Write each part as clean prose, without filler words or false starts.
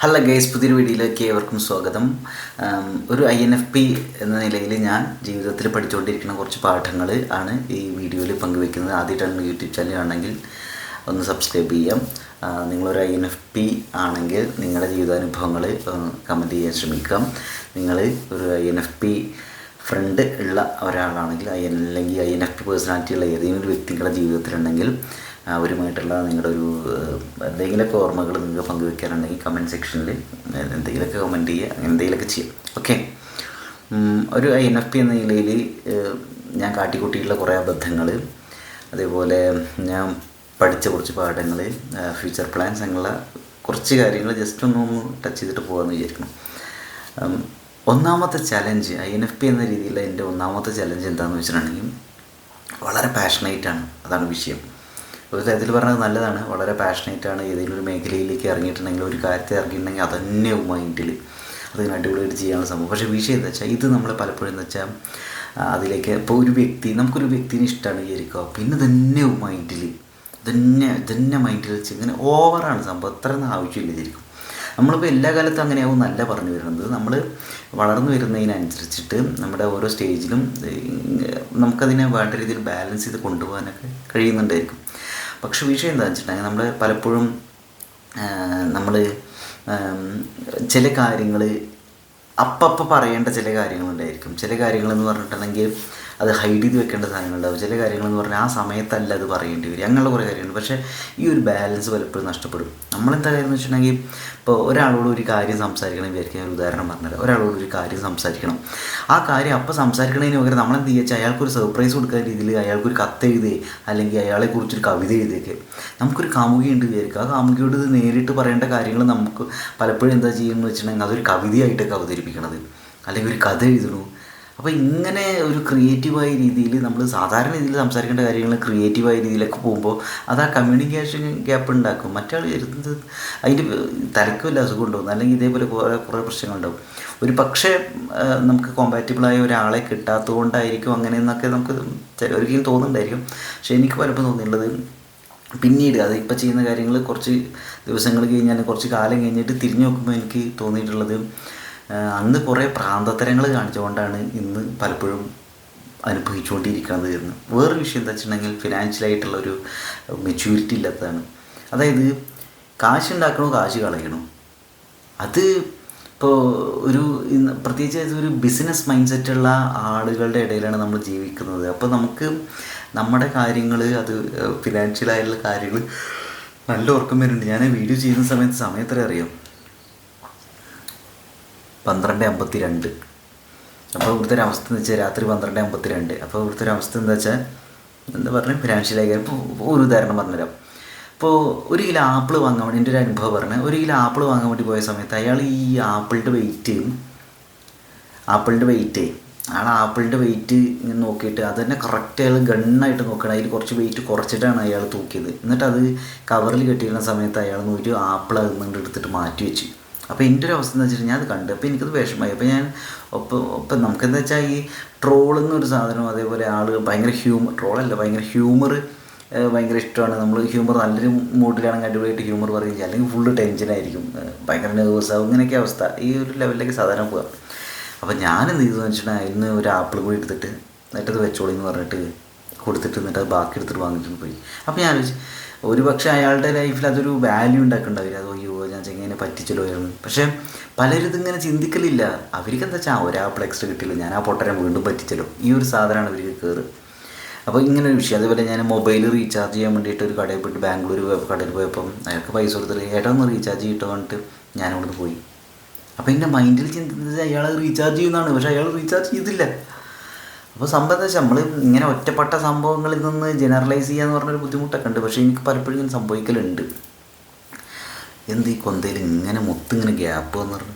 Hello guys, പുതിയൊരു വീഡിയോയിലേക്ക് ഏവർക്കും സ്വാഗതം. ഒരു INFP എന്ന നിലയിൽ ഞാൻ ജീവിതത്തിൽ പഠിച്ചുകൊണ്ടിരിക്കുന്ന കുറച്ച് പാഠങ്ങൾ ആണ് ഈ വീഡിയോയിൽ പങ്കുവെക്കുന്നത്. ആദ്യമായിട്ടാണ് യൂട്യൂബ് ചാനൽ ആണെങ്കിൽ ഒന്ന് സബ്സ്ക്രൈബ് ചെയ്യാം. നിങ്ങളൊരു INFP ആണെങ്കിൽ നിങ്ങളുടെ ജീവിതാനുഭവങ്ങൾ കമൻറ്റ് ചെയ്യാൻ ശ്രമിക്കാം. നിങ്ങൾ ഒരു INFP ഫ്രണ്ട് ഉള്ള ഒരാളാണെങ്കിൽ അല്ലെങ്കിൽ INFP പേഴ്സണാലിറ്റി ഉള്ള ഏതെങ്കിലും ഒരു വ്യക്തി നിങ്ങളുടെ ജീവിതത്തിലുണ്ടെങ്കിൽ അവരുമായിട്ടുള്ള നിങ്ങളുടെ ഒരു എന്തെങ്കിലുമൊക്കെ ഓർമ്മകൾ നിങ്ങൾക്ക് പങ്കുവെക്കാനുണ്ടെങ്കിൽ കമൻറ്റ് സെക്ഷനിൽ എന്തെങ്കിലുമൊക്കെ കമൻറ്റ് ചെയ്യുക, അങ്ങനെ എന്തെങ്കിലുമൊക്കെ ചെയ്യാം. ഓക്കെ, ഒരു INFP എന്ന നിലയിൽ ഞാൻ കാട്ടിക്കൂട്ടിയിട്ടുള്ള കുറേ അബദ്ധങ്ങൾ, അതേപോലെ ഞാൻ പഠിച്ച കുറച്ച് പാഠങ്ങൾ, ഫ്യൂച്ചർ പ്ലാൻസ്, അങ്ങനെയുള്ള കുറച്ച് കാര്യങ്ങൾ ജസ്റ്റ് ഒന്ന് ടച്ച് ചെയ്തിട്ട് പോകാമെന്ന് വിചാരിക്കണം. ഒന്നാമത്തെ ചലഞ്ച് INFP എന്ന രീതിയിൽ എൻ്റെ ഒന്നാമത്തെ ചലഞ്ച് എന്താണെന്ന് വെച്ചിട്ടുണ്ടെങ്കിൽ വളരെ പാഷനേറ്റാണ്. അതാണ് വിഷയം. ഒരു തരത്തിൽ പറഞ്ഞത് നല്ലതാണ്, വളരെ പാഷനേറ്റാണ്. ഏതെങ്കിലും ഒരു മേഖലയിലേക്ക് ഇറങ്ങിയിട്ടുണ്ടെങ്കിൽ, ഒരു കാര്യത്തെ ഇറങ്ങിയിട്ടുണ്ടെങ്കിൽ അതന്നെ മൈൻഡിൽ അതിന് അടിപൊളിയായിട്ട് ചെയ്യാനുള്ള സംഭവം. പക്ഷേ വിഷയം എന്താ വെച്ചാൽ ഇത് നമ്മളെ പലപ്പോഴും എന്താ വെച്ചാൽ അതിലേക്ക് ഇപ്പോൾ ഒരു വ്യക്തി, നമുക്കൊരു വ്യക്തിനെ ഇഷ്ടമാണ് വിചാരിക്കുക, പിന്നെ തന്നെ മൈൻഡിൽ തന്നെ മൈൻഡിൽ വെച്ച് ഇങ്ങനെ ഓവറാണ് സംഭവം. അത്രയൊന്നും ആവശ്യമില്ല ശരിക്കും. നമ്മളിപ്പോൾ എല്ലാ കാലത്തും അങ്ങനെയാവും നല്ല പറഞ്ഞു വരുന്നത്. നമ്മൾ വളർന്നു വരുന്നതിനനുസരിച്ചിട്ട് നമ്മുടെ ഓരോ സ്റ്റേജിലും നമുക്കതിനെ വേണ്ട രീതിയിൽ ബാലൻസ് ചെയ്ത് കൊണ്ടുപോകാനൊക്കെ കഴിയുന്നുണ്ടായിരിക്കും. പക്ഷെ വിഷയം എന്താണെന്ന് വെച്ചിട്ടുണ്ടെങ്കിൽ നമ്മൾ പലപ്പോഴും നമ്മൾ ചില കാര്യങ്ങൾ അപ്പം പറയേണ്ട ചില കാര്യങ്ങളുണ്ടായിരിക്കും. ചില കാര്യങ്ങളെന്ന് പറഞ്ഞിട്ടുണ്ടെങ്കിൽ അത് ഹൈഡ് ചെയ്ത് വെക്കേണ്ട സാധനങ്ങളുണ്ടാവും. ചില കാര്യങ്ങളെന്ന് പറഞ്ഞാൽ ആ സമയത്തല്ല അത് പറയേണ്ടി വരും. അങ്ങനെയുള്ള കുറേ കാര്യങ്ങളുണ്ട്. പക്ഷേ ഈ ഒരു ബാലൻസ് പലപ്പോഴും നഷ്ടപ്പെടും. നമ്മളെന്താ കാര്യം എന്ന് വെച്ചിട്ടുണ്ടെങ്കിൽ, ഇപ്പോൾ ഒരാളോട് ഒരു കാര്യം സംസാരിക്കണം വിചാരിക്കാൻ, ഒരു ഉദാഹരണം പറഞ്ഞാൽ ഒരാളോട് ഒരു കാര്യം സംസാരിക്കണം. ആ കാര്യം അപ്പോൾ സംസാരിക്കണതിന് പകരം നമ്മളെന്ത് ചെയ്യുക, അയാൾക്കൊരു സർപ്രൈസ് കൊടുക്കുന്ന രീതിയിൽ അയാൾക്കൊരു കത്ത് എഴുതി, അല്ലെങ്കിൽ അയാളെക്കുറിച്ചൊരു കവിത എഴുതിയൊക്കെ. നമുക്കൊരു കാമുകിയുണ്ട് വിചാരിക്കുക, ആ കാമുകിയോട് ഇത് നേരിട്ട് പറയേണ്ട കാര്യങ്ങൾ നമുക്ക് പലപ്പോഴും എന്താ ചെയ്യുമെന്ന് വെച്ചിട്ടുണ്ടെങ്കിൽ അതൊരു കവിതയായിട്ടൊക്കെ അവതരിപ്പിക്കണത്, അല്ലെങ്കിൽ ഒരു കഥ എഴുതണു. അപ്പോൾ ഇങ്ങനെ ഒരു ക്രിയേറ്റീവായ രീതിയിൽ നമ്മൾ സാധാരണ രീതിയിൽ സംസാരിക്കേണ്ട കാര്യങ്ങൾ ക്രിയേറ്റീവായ രീതിയിലൊക്കെ പോകുമ്പോൾ അത് ആ കമ്മ്യൂണിക്കേഷൻ ഗ്യാപ്പ് ഉണ്ടാക്കും. മറ്റാൾ വരുന്നത് അതിൻ്റെ തലക്കുമല്ല അസുഖം ഉണ്ടാവും, അല്ലെങ്കിൽ ഇതേപോലെ കുറേ പ്രശ്നങ്ങളുണ്ടാവും. ഒരു പക്ഷേ നമുക്ക് കോമ്പാറ്റബിളായ ഒരാളെ കിട്ടാത്തത് കൊണ്ടായിരിക്കും അങ്ങനെയെന്നൊക്കെ നമുക്ക് ഒരിക്കലും തോന്നുന്നുണ്ടായിരിക്കും. പക്ഷേ എനിക്ക് പലപ്പോൾ തോന്നിയിട്ടുള്ളത് പിന്നീട് അത് ഇപ്പോൾ ചെയ്യുന്ന കാര്യങ്ങൾ കുറച്ച് ദിവസങ്ങൾ കഴിഞ്ഞാൽ, കുറച്ച് കാലം കഴിഞ്ഞിട്ട് തിരിഞ്ഞു നോക്കുമ്പോൾ എനിക്ക് തോന്നിയിട്ടുള്ളത് അന്ന് കുറേ പ്രാന്തത്തരങ്ങൾ കാണിച്ചുകൊണ്ടാണ് ഇന്ന് പലപ്പോഴും അനുഭവിച്ചുകൊണ്ടിരിക്കുന്നത് എന്ന്. വേറൊരു വിഷയം എന്താ വെച്ചിട്ടുണ്ടെങ്കിൽ ഫിനാൻഷ്യലായിട്ടുള്ളൊരു മെച്യൂരിറ്റി ഇല്ലാത്തതാണ്. അതായത് കാശ് ഉണ്ടാക്കണോ കാശ് കളയണോ, അത് ഇപ്പോൾ ഒരു പ്രത്യേകിച്ച് ഒരു ബിസിനസ് മൈൻഡ് സെറ്റുള്ള ആളുകളുടെ ഇടയിലാണ് നമ്മൾ ജീവിക്കുന്നത്. അപ്പോൾ നമുക്ക് നമ്മുടെ കാര്യങ്ങൾ, അത് ഫിനാൻഷ്യലായിട്ടുള്ള കാര്യങ്ങൾ നല്ല ഓർക്കം വരുന്നുണ്ട്. ഞാൻ വീഡിയോ ചെയ്യുന്ന സമയത്ത് എത്ര അറിയാം, 12:52. അപ്പോൾ ഇവിടുത്തെ ഒരു അവസ്ഥ എന്ന് വെച്ചാൽ രാത്രി 12:52. അപ്പോൾ ഇവിടുത്തെ ഒരു അവസ്ഥ എന്താ വെച്ചാൽ എന്താ പറഞ്ഞാൽ ഫിനാൻഷ്യലായി. ഇപ്പോൾ ഒരു ഉദാഹരണം പറഞ്ഞുതരാം. ഇപ്പോൾ ഒരു കിലോ ആപ്പിൾ വാങ്ങാൻ വേണ്ടി, എൻ്റെ ഒരു അനുഭവം പറഞ്ഞാൽ, ഒരു കിലോ ആപ്പിൾ വാങ്ങാൻ വേണ്ടി പോയ സമയത്ത് അയാൾ ഈ ആപ്പിളിൻ്റെ വെയിറ്റ് ഇങ്ങനെ നോക്കിയിട്ട് അത് തന്നെ കറക്റ്റ് അയാൾ ഗണ്ണായിട്ട് നോക്കണം. അതിൽ കുറച്ച് വെയിറ്റ് കുറച്ചിട്ടാണ് അയാൾ തൂക്കിയത്. എന്നിട്ട് അത് കവറിൽ കെട്ടിയിരുന്ന സമയത്ത് അയാൾ നോക്കിയിട്ട് ആപ്പിൾ അതിൽ നിന്ന് എടുത്തിട്ട് മാറ്റി വെച്ച്. അപ്പോൾ എൻ്റെ ഒരു അവസ്ഥ എന്ന് വെച്ചിട്ട് ഞാൻ അത് കണ്ടു. അപ്പോൾ എനിക്കത് വിഷമമായി. അപ്പോൾ ഞാൻ ഒപ്പം നമുക്കെന്താ വെച്ചാൽ ഈ ട്രോളെന്നൊരു സാധനം, അതേപോലെ ആൾ ഭയങ്കര ഭയങ്കര ഹ്യൂമർ ഭയങ്കര ഇഷ്ടമാണ്. നമ്മൾ ഹ്യൂമർ നല്ലൊരു മൂഡിലാണെങ്കിൽ അടിപൊളിയായിട്ട് ഹ്യൂമർ പറയുക, അല്ലെങ്കിൽ ഫുള്ള് ടെൻഷനായിരിക്കും, ഭയങ്കര നെർവസ് ആവും. ഇങ്ങനെയൊക്കെ അവസ്ഥ. ഈ ഒരു ലെവലിലേക്ക് സാധാരണ പോകാം. അപ്പോൾ ഞാനെന്ത് ചെയ്തു വെച്ചിട്ടുണ്ടെങ്കിൽ അതിൽ നിന്ന് ഒരു ആപ്പിൾ കൂടി എടുത്തിട്ട് എന്നിട്ടത് വെച്ചോളി എന്ന് പറഞ്ഞിട്ട് കൊടുത്തിട്ട് എന്നിട്ട് അത് ബാക്കി എടുത്തിട്ട് വാങ്ങിച്ചിട്ട് പോയി. അപ്പോൾ ഞാൻ ഒരു പക്ഷേ അയാളുടെ ലൈഫിൽ അതൊരു വാല്യൂ ഉണ്ടാക്കുന്നുണ്ടാവില്ല. അത് അയ്യോ ഞാൻ ചെങ്ങനെ പറ്റിച്ചല്ലോ ആയിരുന്നു. പക്ഷേ പലരും ഇതിങ്ങനെ ചിന്തിക്കലില്ല. അവർക്ക് എന്താ വെച്ചാൽ ഒരാപ്പിൾ എക്സ്ട്രാ കിട്ടില്ല, ഞാൻ ആ പൊട്ടനെ വീണ്ടും പറ്റിച്ചല്ലോ, ഈ ഒരു സാധനമാണ് അവർക്ക് കയറ്. അപ്പോൾ ഇങ്ങനൊരു വിഷയം. അതേപോലെ ഞാൻ മൊബൈൽ റീചാർജ് ചെയ്യാൻ വേണ്ടിയിട്ട് ഒരു കടയിൽ പോയിട്ട്, ബാംഗ്ലൂർ കടയിൽ പോയപ്പം അയാൾക്ക് പൈസ കൊടുത്തിട്ട് ഏട്ടാ ഒന്ന് റീചാർജ് ചെയ്തിട്ട് പറഞ്ഞിട്ട് ഞാനവിടുന്ന് പോയി. അപ്പോൾ എൻ്റെ മൈൻഡിൽ ചിന്തിക്കുന്നത് അയാൾ റീചാർജ് ചെയ്യുന്നതാണ്, പക്ഷേ അയാൾ റീചാർജ് ചെയ്തില്ല. അപ്പോൾ സംഭവം വെച്ചാൽ നമ്മൾ ഇങ്ങനെ ഒറ്റപ്പെട്ട സംഭവങ്ങളിൽ നിന്ന് ജനറലൈസ് ചെയ്യാന്ന് പറഞ്ഞൊരു ബുദ്ധിമുട്ടൊക്കെ ഉണ്ട്. പക്ഷേ എനിക്ക് പലപ്പോഴും ഇങ്ങനെ സംഭവിക്കലുണ്ട്. എന്ത് ഈ കൊന്തയിൽ ഇങ്ങനെ ഇങ്ങനെ ഗ്യാപ്പ് എന്ന് പറഞ്ഞു.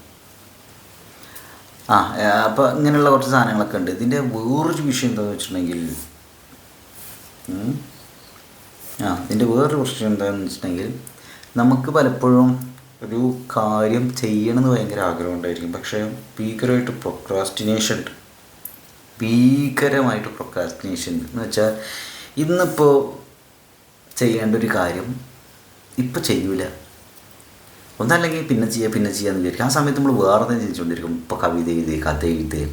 അപ്പോൾ ഇങ്ങനെയുള്ള കുറച്ച് സാധനങ്ങളൊക്കെ ഉണ്ട്. ഇതിൻ്റെ വേറൊരു വിഷയം എന്താണെന്ന് വെച്ചിട്ടുണ്ടെങ്കിൽ നമുക്ക് പലപ്പോഴും ഒരു കാര്യം ചെയ്യണമെന്ന് ഭയങ്കര ആഗ്രഹം ഉണ്ടായിരിക്കും. പക്ഷേ ഭീകരമായിട്ട് പ്രൊക്രാസ്റ്റിനേഷൻ എന്ന് വെച്ചാൽ ഇന്നിപ്പോൾ ചെയ്യേണ്ട ഒരു കാര്യം ഇപ്പോൾ ചെയ്യൂല. ഒന്നല്ലെങ്കിൽ പിന്നെ ചെയ്യാമെന്ന് വിചാരിക്കും. ആ സമയത്ത് നമ്മൾ വേറെ തന്നെ ചിന്തിച്ചുകൊണ്ടിരിക്കും. ഇപ്പോൾ കവിത എഴുതി, കഥ എഴുതി,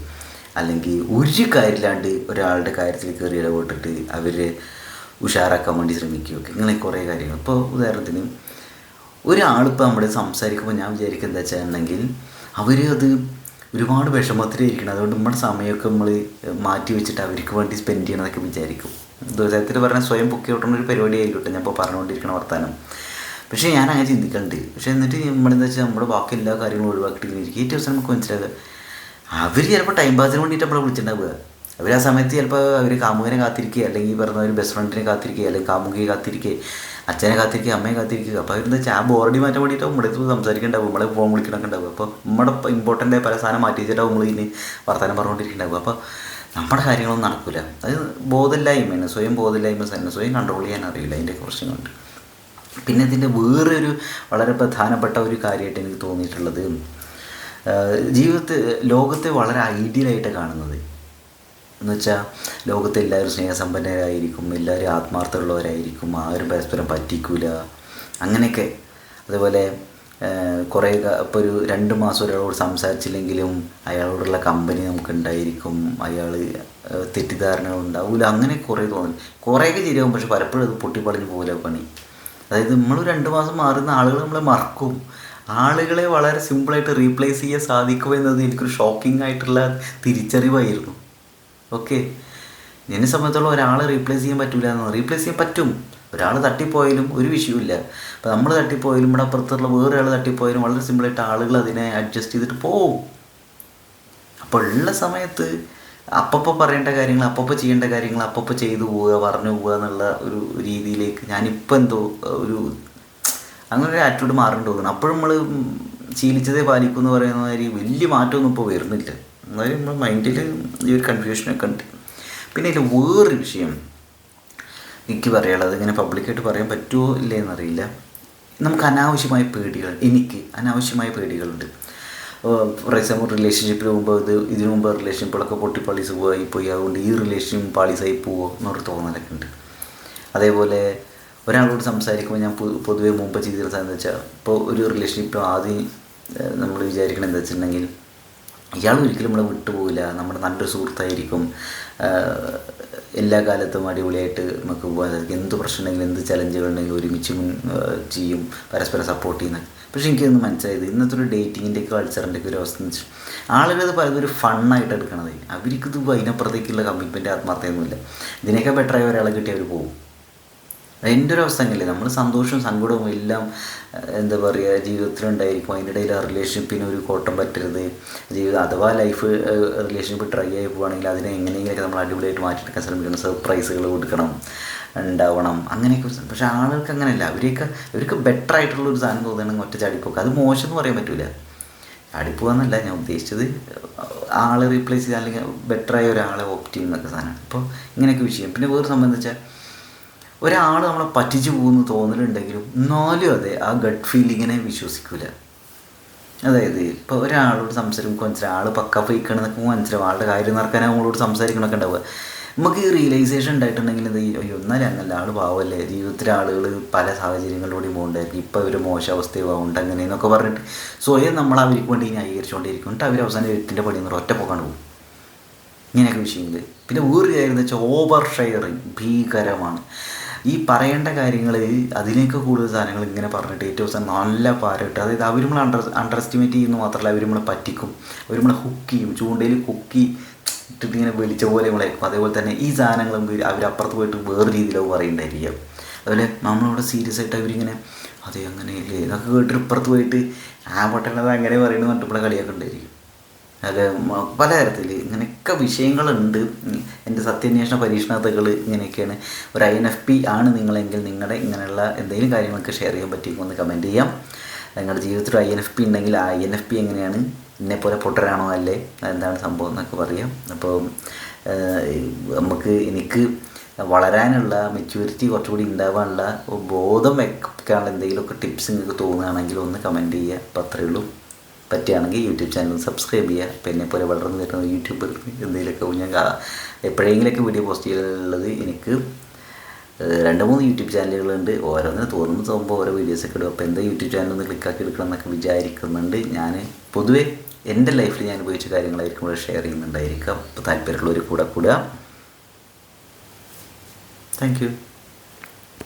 അല്ലെങ്കിൽ ഒരു കാര്യമില്ലാണ്ട് ഒരാളുടെ കാര്യത്തിൽ കയറി ഇടപെട്ടിട്ട് അവരെ ഉഷാറാക്കാൻ വേണ്ടി ശ്രമിക്കുകയൊക്കെ, ഇങ്ങനെ കുറേ കാര്യങ്ങൾ. ഇപ്പോൾ ഉദാഹരണത്തിന് ഒരാളിപ്പോൾ നമ്മൾ സംസാരിക്കുമ്പോൾ ഞാൻ വിചാരിക്കുക എന്താ വെച്ചിട്ടുണ്ടെങ്കിൽ അവർ അത് ഒരുപാട് വിഷമത്തിലിരിക്കണം, അതുകൊണ്ട് നമ്മുടെ സമയമൊക്കെ നമ്മൾ മാറ്റി വെച്ചിട്ട് അവർക്ക് വേണ്ടി സ്പെൻഡ് ചെയ്യണമെന്നൊക്കെ വിചാരിക്കും. ദിവസത്തിൽ പറഞ്ഞാൽ സ്വയം പൊക്കി വിട്ടുന്ന ഒരു പരിപാടി ആയിക്കോട്ടെ ഞാൻ ഇപ്പോൾ പറഞ്ഞുകൊണ്ടിരിക്കണ വർത്താനം. പക്ഷേ ഞാൻ അങ്ങനെ ചിന്തിക്കുന്നുണ്ട്. പക്ഷേ എന്നിട്ട് നമ്മളെന്താ വെച്ചാൽ നമ്മുടെ ബാക്കി എല്ലാ കാര്യങ്ങളും ഒഴിവാക്കിയിട്ട് ഇരിക്കും. ഏറ്റവും ദിവസം നമുക്ക് മനസ്സിലാക്കുക അവർ ചിലപ്പോൾ ടൈം പാസിന് വേണ്ടിയിട്ട് നമ്മളെ വിളിച്ചിട്ടുണ്ടാവുക. അവർ ആ സമയത്ത് ചിലപ്പോൾ അവർ കാമുകനെ കാത്തിരിക്കുക, അല്ലെങ്കിൽ പറഞ്ഞ ഒരു ബെസ്റ്റ് ഫ്രണ്ടിനെ കാത്തിരിക്കുക, അല്ലെങ്കിൽ കാമുകിയെ കാത്തിരിക്കുക, അച്ഛനെ കാത്തിരിക്കുക, അമ്മയെ കാത്തിരിക്കുക. അപ്പോൾ അവരെന്താ വെച്ചാൽ ആ ബോറടി മാറ്റാൻ വേണ്ടിയിട്ട് നമ്മുടെ അടുത്ത് സംസാരിക്കുന്നുണ്ടാവും, നമ്മളെ ഫോൺ വിളിക്കണമൊക്കെ ഉണ്ടാവും. അപ്പോൾ നമ്മുടെ ഇമ്പോർട്ടൻ്റ് പല സാധനം മാറ്റി വെച്ചിട്ടാവും നമ്മൾ ഇനി വർത്തമാനം പറഞ്ഞുകൊണ്ടിരിക്കുന്നുണ്ടാവും. അപ്പോൾ നമ്മുടെ കാര്യങ്ങളൊന്നും നടക്കില്ല. അത് ബോധമില്ലായ്മയാണ്, സ്വയം ബോധമില്ലായ്മ തന്നെ, സ്വയം കൺട്രോൾ ചെയ്യാൻ അറിയില്ല. അതിൻ്റെ പ്രശ്നങ്ങളുണ്ട്. പിന്നെ ഇതിൻ്റെ വേറൊരു വളരെ പ്രധാനപ്പെട്ട ഒരു കാര്യമായിട്ട് എനിക്ക് തോന്നിയിട്ടുള്ളത്, ലോകത്തെ വളരെ ഐഡിയലായിട്ട് കാണുന്നത് എന്ന് വെച്ചാൽ ലോകത്തെ എല്ലാവരും സ്നേഹസമ്പന്നരായിരിക്കും, എല്ലാവരും ആത്മാർത്ഥമുള്ളവരായിരിക്കും, ആരും പരസ്പരം പറ്റിക്കൂല, അങ്ങനെയൊക്കെ. അതുപോലെ കുറേ ഇപ്പോൾ ഒരു 2 മാസം ഒരാളോട് സംസാരിച്ചില്ലെങ്കിലും അയാളോടുള്ള കമ്പനി നമുക്കുണ്ടായിരിക്കും, അയാൾ തെറ്റിദ്ധാരണകൾ ഉണ്ടാവില്ല, അങ്ങനെ കുറേ തോന്നൽ. കുറേയൊക്കെ ശരിയാവും, പക്ഷെ പലപ്പോഴും അത് പൊട്ടിപ്പളഞ്ഞ് പോലെ പണി. അതായത് നമ്മൾ 2 മാസം മാറുന്ന ആളുകൾ നമ്മളെ മറക്കും. ആളുകളെ വളരെ സിമ്പിളായിട്ട് റീപ്ലേസ് ചെയ്യാൻ സാധിക്കും എന്നത് എനിക്കൊരു ഷോക്കിംഗ് ആയിട്ടുള്ള തിരിച്ചറിവായിരുന്നു. ഓക്കെ, എന്നെ സംബന്ധിച്ചോളം ഒരാളെ റീപ്ലേസ് ചെയ്യാൻ പറ്റില്ല എന്ന്. റീപ്ലേസ് ചെയ്യാൻ പറ്റും. ഒരാൾ തട്ടിപ്പോയാലും ഒരു വിഷയമില്ല. അപ്പോൾ നമ്മൾ തട്ടിപ്പോയാലും ഇവിടെ അപ്പുറത്തുള്ള വേറെ ആൾ തട്ടിപ്പോയാലും വളരെ സിമ്പിളായിട്ട് ആളുകൾ അതിനെ അഡ്ജസ്റ്റ് ചെയ്തിട്ട് പോവും. അപ്പോൾ ഉള്ള സമയത്ത് അപ്പപ്പോൾ പറയേണ്ട കാര്യങ്ങൾ, അപ്പപ്പോൾ ചെയ്യേണ്ട കാര്യങ്ങൾ അപ്പപ്പോൾ ചെയ്തു പോവുക, പറഞ്ഞു പോവുക എന്നുള്ള ഒരു രീതിയിലേക്ക് ഞാനിപ്പോൾ എന്തോ ഒരു അങ്ങനെ ഒരു ആറ്റിറ്റ്യൂഡ് മാറേണ്ടി തോന്നുന്നു. അപ്പോഴും നമ്മൾ ശീലിച്ചതേ പാലിക്കും എന്ന് പറയുന്ന മാതിരി വലിയ മാറ്റമൊന്നും ഇപ്പോൾ വരുന്നില്ല. എന്നാലും നമ്മൾ മൈൻഡിൽ ഈ ഒരു കൺഫ്യൂഷനൊക്കെ ഉണ്ട്. പിന്നെ ഇതിൽ വേറൊരു വിഷയം എനിക്ക് പറയാനുള്ളത്, ഇങ്ങനെ പബ്ലിക്കായിട്ട് പറയാൻ പറ്റുമോ ഇല്ലേ എന്നറിയില്ല. നമുക്ക് അനാവശ്യമായ പേടികൾ, എനിക്ക് അനാവശ്യമായ പേടികളുണ്ട്. ഫോർ എക്സാമ്പിൾ റിലേഷൻഷിപ്പിൽ പോകുമ്പോൾ ഇതിനു മുമ്പ് റിലേഷൻഷിപ്പുകളൊക്കെ പൊട്ടിപ്പാളീസ് പോയി, അതുകൊണ്ട് ഈ റിലേഷൻഷിപ്പ് പാളീസായി പോവോ എന്നൊരു തോന്നലൊക്കെ ഉണ്ട്. അതേപോലെ ഒരാളോട് സംസാരിക്കുമ്പോൾ ഞാൻ പൊതുവേ മുമ്പ് ചെയ്തിരുന്ന സാധനം വെച്ചാൽ, ഇപ്പോൾ ഒരു റിലേഷൻഷിപ്പ് ആദ്യം നമ്മൾ വിചാരിക്കണം എന്താ വെച്ചിട്ടുണ്ടെങ്കിൽ ഇയാൾ ഒരിക്കലും നമ്മളെ വിട്ടുപോകില്ല, നമ്മുടെ നല്ലൊരു സുഹൃത്തായിരിക്കും, എല്ലാ കാലത്തും അടിപൊളിയായിട്ട് നമുക്ക് പോകാൻ സാധിക്കും, എന്ത് പ്രശ്നമുണ്ടെങ്കിലും എന്ത് ചലഞ്ചുകളുണ്ടെങ്കിലും ഒരുമിച്ച് ചെയ്യും, പരസ്പരം സപ്പോർട്ട് ചെയ്യുന്ന. പക്ഷേ എനിക്കൊന്ന് മനസ്സിലായത് ഇന്നത്തെ ഒരു ഡേറ്റിങ്ങിൻ്റെയൊക്കെ കൾച്ചറിൻ്റെയൊക്കെ ഒരു അവസ്ഥ എന്ന് വെച്ചാൽ ആളുകൾ പലതൊരു ഫണ്ണായിട്ട് എടുക്കണത്. അവർക്കിത് അതിനപ്പുറത്തേക്കുള്ള കമ്മിറ്റ്മെൻറ്റ് ആത്മാർത്ഥമൊന്നുമില്ല. ഇതിനൊക്കെ ബെറ്ററായി ഒരാളെ കിട്ടി അവർ പോകും. എൻ്റെ ഒരു അവസ്ഥ അങ്ങനെയല്ലേ, നമ്മൾ സന്തോഷവും സങ്കടവും എല്ലാം എന്താ പറയുക ജീവിതത്തിലുണ്ടായിരിക്കും. അതിൻ്റെ ഇടയിൽ ആ റിലേഷൻഷിപ്പിന് ഒരു കോട്ടം പറ്റരുത്. അഥവാ ലൈഫ് റിലേഷൻഷിപ്പ് ട്രൈ ആയി പോവുകയാണെങ്കിൽ അതിനെ എങ്ങനെയെങ്കിലൊക്കെ നമ്മൾ അടിപൊളിയായിട്ട് മാറ്റിയെടുക്കാൻ ശ്രമിക്കണം, സർപ്രൈസുകൾ കൊടുക്കണം, ഉണ്ടാവണം, അങ്ങനെയൊക്കെ. പക്ഷേ ആളുകൾക്ക് അങ്ങനെയല്ല. അവർക്ക് ബെറ്റർ ആയിട്ടുള്ളൊരു സാധനം തോന്നുകയാണെങ്കിൽ ഒറ്റ ചാടിപ്പോക്കുക. അത് മോശം എന്ന് പറയാൻ പറ്റില്ല. ചാടിപ്പോകാന്നല്ല ഞാൻ ഉദ്ദേശിച്ചത്, ആളെ റീപ്ലേസ് ചെയ്യുക അല്ലെങ്കിൽ ബെറ്ററായ ഒരാളെ ഓപ്റ്റ് ചെയ്യുന്നൊക്കെ സാധനമാണ്. അപ്പോൾ ഇങ്ങനെയൊക്കെ വിഷയം. പിന്നെ വേറെ സംബന്ധിച്ചാൽ ഒരാൾ നമ്മളെ പറ്റിച്ചു പോകുന്നു തോന്നലുണ്ടെങ്കിലും എന്നാലും അതെ ആ ഗട്ട് ഫീലിങ്ങിനെ വിശ്വസിക്കില്ല. അതായത് ഇപ്പോൾ ഒരാളോട് സംസാരിക്കുമ്പോൾ മനസ്സിലാവും ആൾ പക്ക ഫേക്കാണെന്നൊക്കെ മനസ്സിലാവും, ആളുടെ കാര്യം നടക്കാൻ നമ്മളോട് സംസാരിക്കണമൊക്കെ ഉണ്ടാവുക. നമുക്ക് ഈ റിയലൈസേഷൻ ഉണ്ടായിട്ടുണ്ടെങ്കിൽ എന്ത് ചെയ്യും, അയ്യോ എന്നാലും അങ്ങനല്ല, ആൾ പാവല്ലേ, ജീവിതത്തിലെ ആളുകൾ പല സാഹചര്യങ്ങളിലൂടെയും പോകുന്നുണ്ടായിരിക്കും, ഇപ്പോൾ ഒരു മോശം അവസ്ഥയാവുണ്ട് അങ്ങനെയെന്നൊക്കെ പറഞ്ഞിട്ട് സ്വയം നമ്മൾ അവർക്ക് വേണ്ടി ന്യായീകരിച്ചുകൊണ്ടിരിക്കും. എന്നിട്ട് അവർ അവസാനം എഴുത്തിൻ്റെ പടി എന്ന് ഒറ്റ പോക്കാണ്ട് പോകും. ഇങ്ങനെയൊക്കെ വിഷയങ്ങൾ. പിന്നെ വേറൊരു കാര്യം എന്ന് വെച്ചാൽ ഓവർ ഷെയറിങ് ഭീകരമാണ്. ഈ പറയേണ്ട കാര്യങ്ങൾ അതിലേക്ക് കൂടുതൽ സാധനങ്ങൾ ഇങ്ങനെ പറഞ്ഞിട്ട് ഏറ്റവും അവസാനം നല്ല പാരട്ട്. അതായത് അവർ നമ്മൾ അണ്ടർ എസ്റ്റിമേറ്റ് ചെയ്യുന്നു മാത്രമല്ല, അവർ നമ്മളെ പറ്റിക്കും, അവർ നമ്മളെ ഹുക്ക് ചെയ്യും, ചൂണ്ടയിൽ കുക്കി ഇട്ടിട്ട് ഇങ്ങനെ വിളിച്ച പോലെ നമ്മളേക്കും. അതേപോലെ തന്നെ ഈ സാധനങ്ങളും അവരപ്പുറത്ത് പോയിട്ട് വേറെ രീതിയിലാവും പറയുന്നുണ്ടായിരിക്കാം. അതുപോലെ നമ്മളിവിടെ സീരിയസ് ആയിട്ട് അവരിങ്ങനെ അതെ അങ്ങനെയല്ലേ എന്നൊക്കെ കേട്ടിട്ട് ഇപ്പുറത്ത് പോയിട്ട് ആ പൊട്ടനത് അങ്ങനെ പറയുന്നത് പറഞ്ഞിട്ട് ഇവിടെ കളിയൊക്കെ ഉണ്ടായിരിക്കും. അല്ലെ പലതരത്തിൽ ഇങ്ങനെയൊക്കെ വിഷയങ്ങളുണ്ട്. എൻ്റെ സത്യാന്വേഷണ പരീക്ഷണതകൾ ഇങ്ങനെയൊക്കെയാണ്. ഒരു INFP ആണ് നിങ്ങളെങ്കിൽ നിങ്ങളുടെ ഇങ്ങനെയുള്ള എന്തെങ്കിലും കാര്യങ്ങളൊക്കെ ഷെയർ ചെയ്യാൻ പറ്റിയെങ്കിൽ ഒന്ന് കമൻറ്റ് ചെയ്യാം. നിങ്ങളുടെ ജീവിതത്തിൽ INFP ഉണ്ടെങ്കിൽ ആ INFP എങ്ങനെയാണ്, എന്നെപ്പോലെ പൊട്ടരാണോ അല്ലേ, എന്താണ് സംഭവം എന്നൊക്കെ പറയാം. അപ്പോൾ എനിക്ക് വളരാനുള്ള മെച്യൂരിറ്റി കുറച്ചുകൂടി ഉണ്ടാവാനുള്ള ബോധം വെക്കാനുള്ള എന്തെങ്കിലുമൊക്കെ ടിപ്സ് നിങ്ങൾക്ക് തോന്നുകയാണെങ്കിൽ ഒന്ന് കമൻറ്റ് ചെയ്യുക. അപ്പോൾ അത്രയേ ഉള്ളൂ. പറ്റുകയാണെങ്കിൽ യൂട്യൂബ് ചാനൽ സബ്സ്ക്രൈബ് ചെയ്യുക. അപ്പോൾ എന്നെപ്പോലെ വളർന്നു വരുന്ന യൂട്യൂബർ എന്തെങ്കിലുമൊക്കെ ഞാൻ എപ്പോഴെങ്കിലൊക്കെ വീഡിയോ പോസ്റ്റ് ചെയ്യാനുള്ളത് എനിക്ക് 2-3 യൂട്യൂബ് ചാനലുകളുണ്ട്. ഓരോന്നിന് തോന്നുമ്പോൾ ഓരോ വീഡിയോസൊക്കെ ഇടും. അപ്പോൾ എന്താ യൂട്യൂബ് ചാനലൊന്ന് ക്ലിക്കാക്കി എടുക്കണം എന്നൊക്കെ വിചാരിക്കുന്നുണ്ട്. ഞാൻ പൊതുവേ എൻ്റെ ലൈഫിൽ ഞാൻ ഉപയോഗിച്ച കാര്യങ്ങളായിരിക്കും ഇവിടെ ഷെയർ ചെയ്യുന്നുണ്ടായിരിക്കാം. അപ്പോൾ താല്പര്യമുള്ളവർ കൂടെ കൂടുക. Thank you.